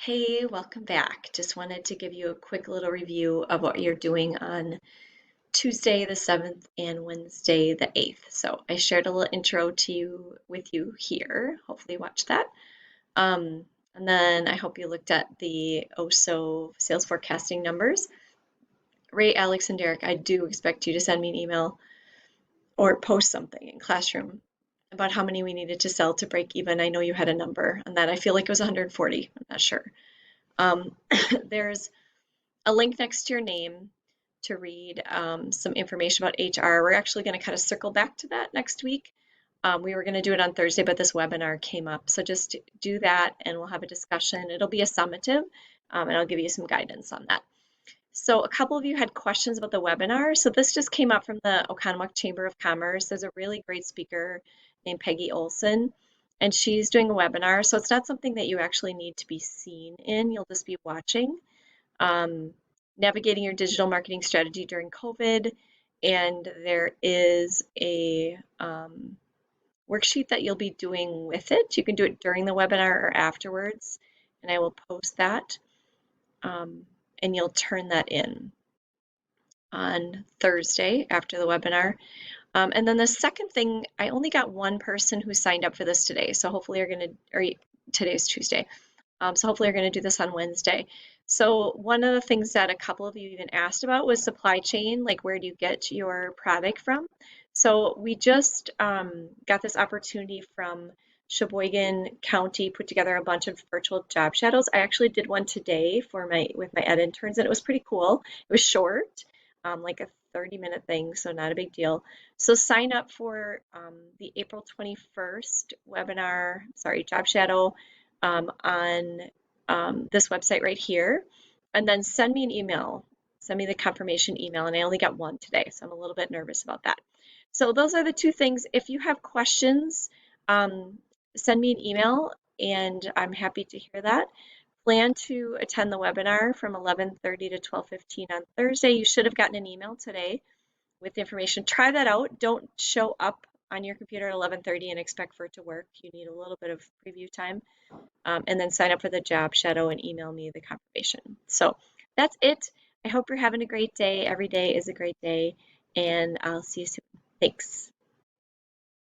Hey, welcome back. Just wanted to give you a quick little review of what you're doing on Tuesday the 7th and Wednesday the 8th. So I shared a little intro to you with you here. Hopefully you watched that. And then I hope you looked at the OSO sales forecasting numbers. Ray, Alex, and Derek, I do expect you to send me an email or post something in Classroom about how many we needed to sell to break even. I know you had a number on that. I feel like it was 140. I'm not sure. Um, there's a link next to your name to read some information about HR. We're actually going to kind of circle back to that next week. We were going to do it on Thursday, but this webinar came up. So just do that and we'll have a discussion. It'll be a summative and I'll give you some guidance on that. So a couple of you had questions about the webinar. So this just came up from the Oconomowoc Chamber of Commerce. There's a really great speaker named Peggy Olson, and she's doing a webinar. So it's not something that you actually need to be seen in. You'll just be watching. Um, Navigating your digital marketing strategy during COVID. And there is a worksheet that you'll be doing with it. You can do it during the webinar or afterwards, and I will post that. And you'll turn that in on Thursday after the webinar. And then the second thing, I only got one person who signed up for this today. So hopefully you're going to, or today's Tuesday. So hopefully you're going to do this on Wednesday. So one of the things that a couple of you even asked about was supply chain, like where do you get your product from? So we just got this opportunity from Sheboygan County, put together a bunch of virtual job shadows. I actually did one today with my ed interns, and it was pretty cool. It was short, like a 30-minute thing, so not a big deal. So sign up for the April 21st webinar, sorry, job shadow on this website right here, and then send me an email. Send me the confirmation email, and I only got one today, so I'm a little bit nervous about that. So those are the two things. If you have questions, send me an email, and I'm happy to hear that. Plan to attend the webinar from 11:30 to 12:15 on Thursday. You should have gotten an email today with information. Try that out. Don't show up on your computer at 11:30 and expect for it to work. You need a little bit of preview time. And then sign up for the job shadow and email me the confirmation. So that's it. I hope you're having a great day. Every day is a great day, and I'll see you soon. Thanks.